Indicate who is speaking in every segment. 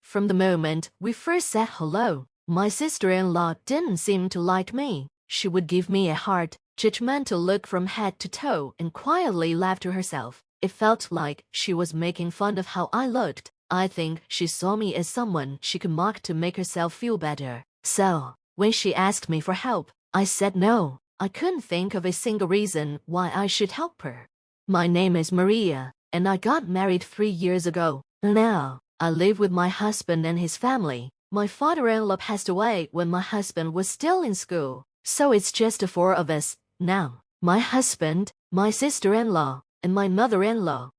Speaker 1: From the moment we first said hello, my sister-in-law didn't seem to like me. She would give me a hard, judgmental look from head to toe and quietly laugh to herself. It felt like she was making fun of how I looked. I think she saw me as someone she could mock to make herself feel better. So, when she asked me for help, I said no. I couldn't think of a single reason why I should help her. My name is Maria, and I got married 3 years ago. Now, I live with my husband and his family. My father-in-law passed away when my husband was still in school, so it's just the 4 of us now. My husband, my sister-in-law, and my mother-in-law.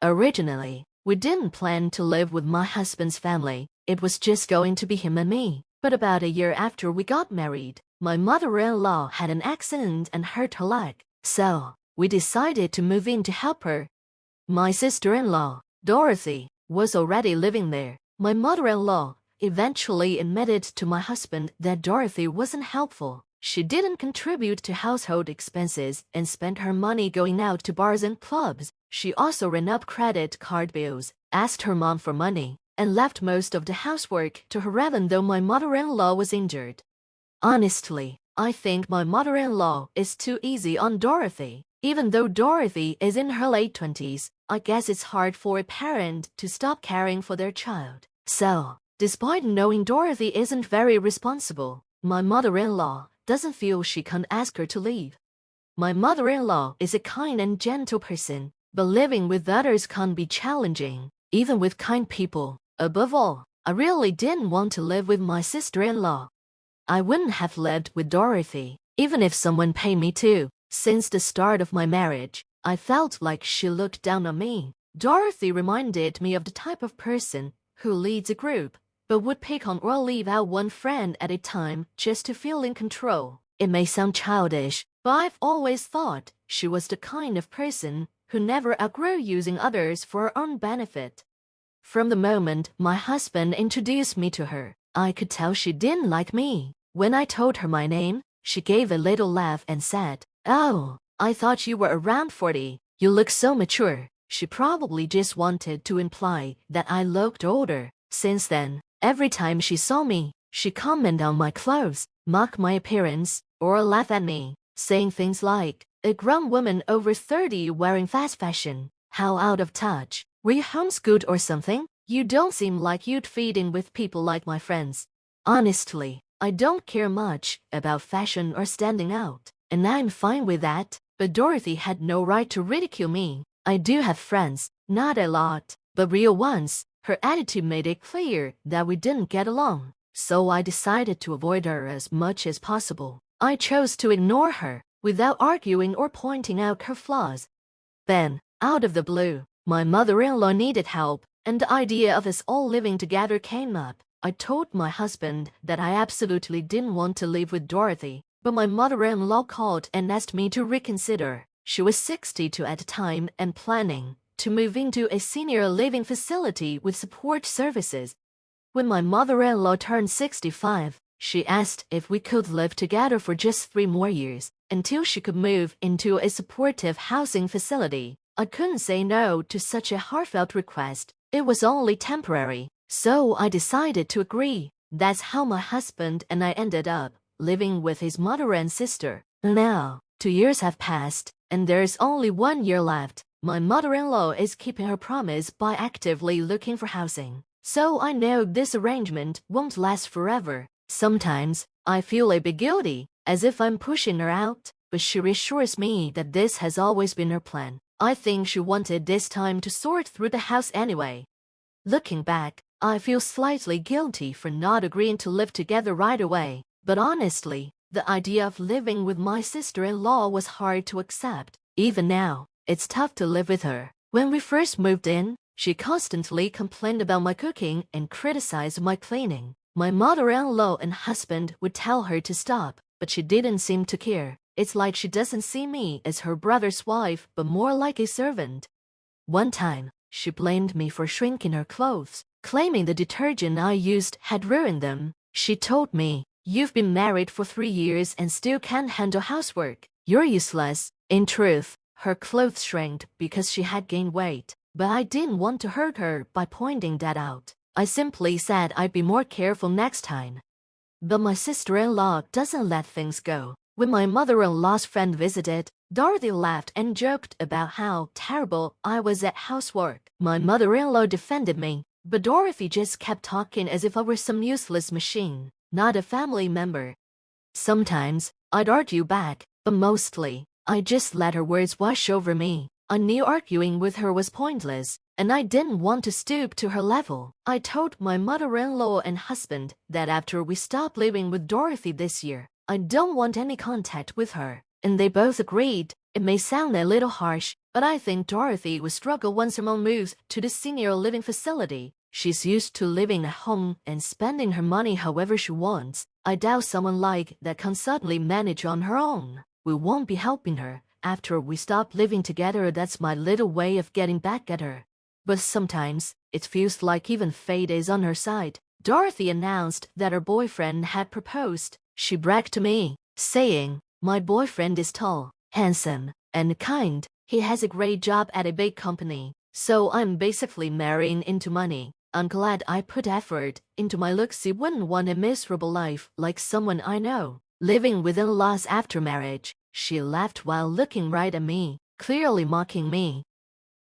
Speaker 1: Originally, we didn't plan to live with my husband's family. It was just going to be him and me. But about a year after we got married, my mother-in-law had an accident and hurt her leg. So, we decided to move in to help her. My sister-in-law, Dorothy, was already living there. My mother-in-law eventually admitted to my husband that Dorothy wasn't helpful. She didn't contribute to household expenses and spent her money going out to bars and clubs. She also ran up credit card bills, asked her mom for money, and left most of the housework to her even though my mother-in-law was injured. Honestly, I think my mother-in-law is too easy on Dorothy. Even though Dorothy is in her late 20s, I guess it's hard for a parent to stop caring for their child. So, despite knowing Dorothy isn't very responsible, my mother-in-law doesn't feel she can ask her to leave. My mother-in-law is a kind and gentle person, but living with others can be challenging, even with kind people. Above all, I really didn't want to live with my sister-in-law. I wouldn't have lived with Dorothy, even if someone paid me to. Since the start of my marriage, I felt like she looked down on me. Dorothy reminded me of the type of person who leads a group, but would pick on or leave out one friend at a time just to feel in control. It may sound childish, but I've always thought she was the kind of person who never outgrew using others for her own benefit. From the moment my husband introduced me to her, I could tell she didn't like me. When I told her my name, she gave a little laugh and said, "Oh, I thought you were around 40. You look so mature." She probably just wanted to imply that I looked older. Since then, every time she saw me, she commented on my clothes, mocked my appearance, or laughed at me, saying things like, "A grown woman over 30 wearing fast fashion. How out of touch. Were you homeschooled or something? You don't seem like you'd fit in with people like my friends." Honestly, I don't care much about fashion or standing out, and I'm fine with that, but Dorothy had no right to ridicule me. I do have friends, not a lot, but real ones. Her attitude made it clear that we didn't get along, so I decided to avoid her as much as possible. I chose to ignore her, without arguing or pointing out her flaws. Then, out of the blue, my mother-in-law needed help, and the idea of us all living together came up. I told my husband that I absolutely didn't want to live with Dorothy, but my mother-in-law called and asked me to reconsider. She was 62 at the time and planning to move into a senior living facility with support services. When my mother-in-law turned 65, she asked if we could live together for just 3 more years, until she could move into a supportive housing facility. I couldn't say no to such a heartfelt request. It was only temporary, so I decided to agree. That's how my husband and I ended up living with his mother and sister. Now, 2 years have passed, and there's only 1 year left. My mother-in-law is keeping her promise by actively looking for housing, so I know this arrangement won't last forever. Sometimes, I feel a bit guilty, as if I'm pushing her out, but she reassures me that this has always been her plan. I think she wanted this time to sort through the house anyway. Looking back, I feel slightly guilty for not agreeing to live together right away, but honestly, the idea of living with my sister-in-law was hard to accept. Even now, it's tough to live with her. When we first moved in, she constantly complained about my cooking and criticized my cleaning. My mother-in-law and husband would tell her to stop, but she didn't seem to care. It's like she doesn't see me as her brother's wife, but more like a servant. One time, she blamed me for shrinking her clothes, claiming the detergent I used had ruined them. She told me, "You've been married for 3 years and still can't handle housework. You're useless." In truth, her clothes shrank because she had gained weight, but I didn't want to hurt her by pointing that out. I simply said I'd be more careful next time. But my sister-in-law doesn't let things go. When my mother-in-law's friend visited, Dorothy laughed and joked about how terrible I was at housework. My mother-in-law defended me, but Dorothy just kept talking as if I were some useless machine, not a family member. Sometimes, I'd argue back, but mostly, I just let her words wash over me. I knew arguing with her was pointless, and I didn't want to stoop to her level. I told my mother-in-law and husband that after we stopped living with Dorothy this year, I don't want any contact with her, and they both agreed. It may sound a little harsh, but I think Dorothy will struggle once her mom moves to the senior living facility. She's used to living at home and spending her money however she wants. I doubt someone like that can suddenly manage on her own. We won't be helping her. After we stop living together, that's my little way of getting back at her. But sometimes, it feels like even fate is on her side. Dorothy announced that her boyfriend had proposed. She bragged to me, saying, "My boyfriend is tall, handsome, and kind. He has a great job at a big company. So I'm basically marrying into money. I'm glad I put effort into my looks. He wouldn't want a miserable life like someone I know, living with in-laws after marriage." She laughed while looking right at me, clearly mocking me.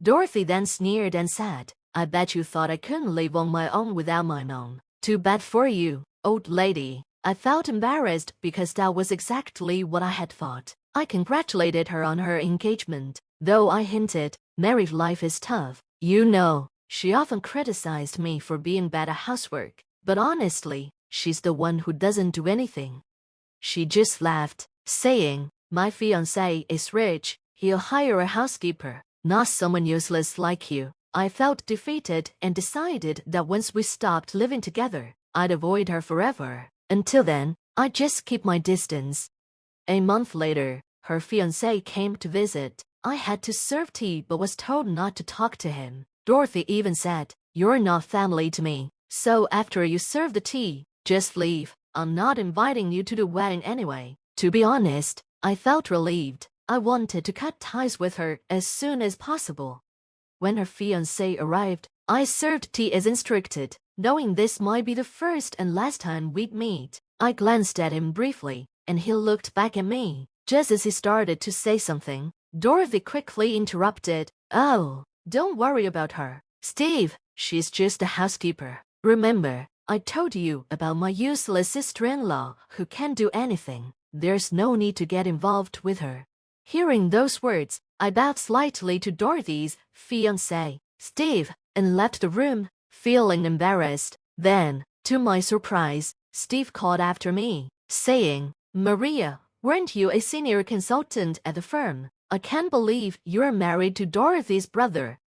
Speaker 1: Dorothy then sneered and said, "I bet you thought I couldn't live on my own without my mom. Too bad for you, old lady." I felt embarrassed because that was exactly what I had thought. I congratulated her on her engagement, though I hinted, married life is tough. You know, she often criticized me for being bad at housework, but honestly, she's the one who doesn't do anything. She just laughed, saying, "My fiancé is rich. He'll hire a housekeeper, not someone useless like you." I felt defeated and decided that once we stopped living together, I'd avoid her forever. Until then, I'd just keep my distance. A month later, her fiancé came to visit. I had to serve tea but was told not to talk to him. Dorothy even said, "You're not family to me, so after you serve the tea, just leave. I'm not inviting you to the wedding anyway." To be honest, I felt relieved. I wanted to cut ties with her as soon as possible. When her fiancé arrived, I served tea as instructed, knowing this might be the first and last time we'd meet. I glanced at him briefly, and he looked back at me. Just as he started to say something, Dorothy quickly interrupted. "Oh, don't worry about her, Steve. She's just a housekeeper. Remember, I told you about my useless sister-in-law who can't do anything. There's no need to get involved with her." Hearing those words, I bowed slightly to Dorothy's fiancé, Steve, and left the room, feeling embarrassed. Then, to my surprise, Steve called after me, saying, "Maria, weren't you a senior consultant at the firm? I can't believe you're married to Dorothy's brother."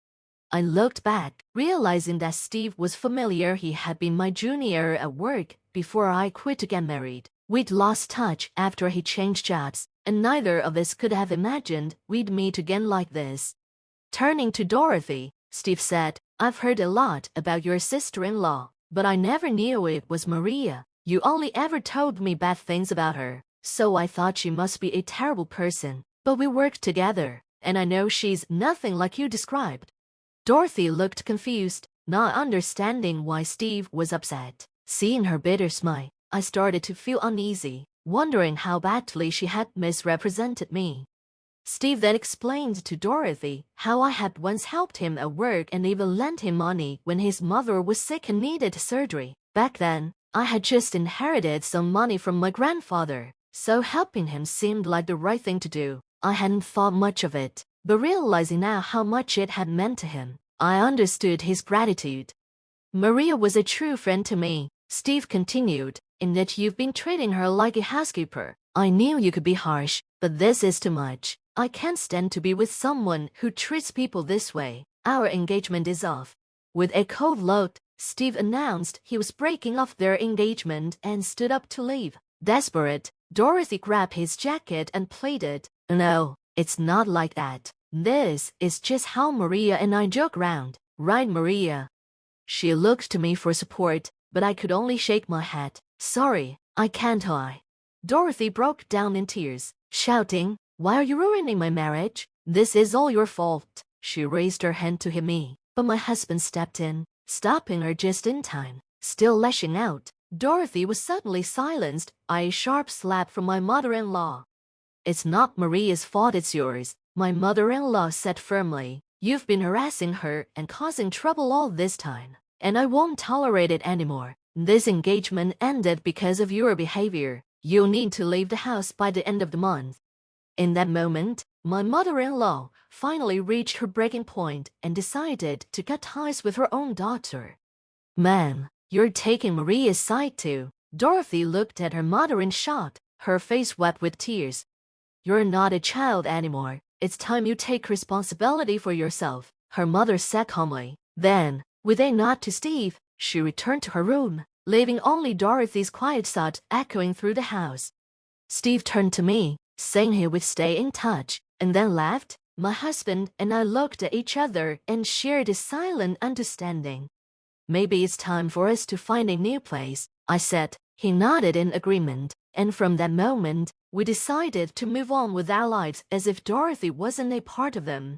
Speaker 1: I looked back, realizing that Steve was familiar. He had been my junior at work before I quit to get married. We'd lost touch after he changed jobs, and neither of us could have imagined we'd meet again like this. Turning to Dorothy, Steve said, "I've heard a lot about your sister-in-law, but I never knew it was Maria. You only ever told me bad things about her, so I thought she must be a terrible person. But we worked together, and I know she's nothing like you described." Dorothy looked confused, not understanding why Steve was upset. Seeing her bitter smile, I started to feel uneasy, wondering how badly she had misrepresented me. Steve then explained to Dorothy how I had once helped him at work and even lent him money when his mother was sick and needed surgery. Back then, I had just inherited some money from my grandfather, so helping him seemed like the right thing to do. I hadn't thought much of it, but realizing now how much it had meant to him, I understood his gratitude. "Maria was a true friend to me," Steve continued, "in that you've been treating her like a housekeeper. I knew you could be harsh, but this is too much. I can't stand to be with someone who treats people this way. Our engagement is off." With a cold look, Steve announced he was breaking off their engagement and stood up to leave. Desperate, Dorothy grabbed his jacket and pleaded, "No, it's not like that. This is just how Maria and I joke around. Right, Maria?" She looked to me for support, but I could only shake my head. "Sorry, I can't lie." Dorothy broke down in tears, shouting, "Why are you ruining my marriage? This is all your fault." She raised her hand to hit me, but my husband stepped in, stopping her just in time. Still lashing out, Dorothy was suddenly silenced by a sharp slap from my mother-in-law. "It's not Maria's fault, it's yours," my mother-in-law said firmly. "You've been harassing her and causing trouble all this time, and I won't tolerate it anymore. This engagement ended because of your behavior. You'll need to leave the house by the end of the month." In that moment, my mother-in-law finally reached her breaking point and decided to cut ties with her own daughter. "Ma'am, you're taking Maria's side too." Dorothy looked at her mother in shock, her face wet with tears. "You're not a child anymore. It's time you take responsibility for yourself," her mother said calmly. Then, with a nod to Steve, she returned to her room, leaving only Dorothy's quiet thud echoing through the house. Steve turned to me, saying he would stay in touch, and then laughed. My husband and I looked at each other and shared a silent understanding. "Maybe it's time for us to find a new place," I said. He nodded in agreement, and from that moment, we decided to move on with our lives as if Dorothy wasn't a part of them.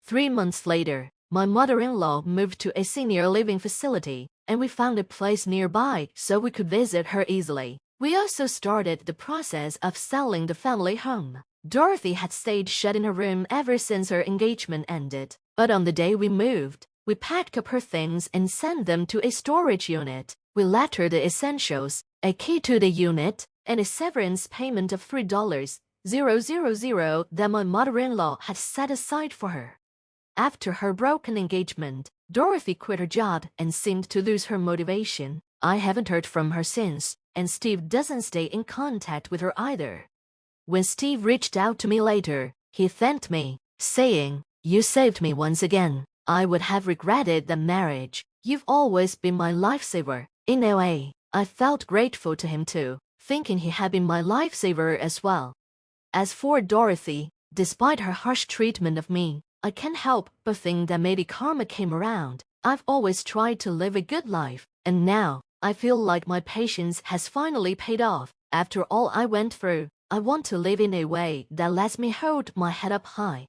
Speaker 1: 3 months later, my mother-in-law moved to a senior living facility, and we found a place nearby so we could visit her easily. We also started the process of selling the family home. Dorothy had stayed shut in her room ever since her engagement ended, but on the day we moved, we packed up her things and sent them to a storage unit. We left her the essentials, a key to the unit, and a severance payment of $3,000 that my mother-in-law had set aside for her. After her broken engagement, Dorothy quit her job and seemed to lose her motivation. I haven't heard from her since, and Steve doesn't stay in contact with her either. When Steve reached out to me later, he thanked me, saying, "You saved me once again. I would have regretted the marriage. You've always been my lifesaver." In a way, I felt grateful to him too, thinking he had been my lifesaver as well. As for Dorothy, despite her harsh treatment of me, I can't help but think that maybe karma came around. I've always tried to live a good life, and now I feel like my patience has finally paid off. After all I went through, I want to live in a way that lets me hold my head up high.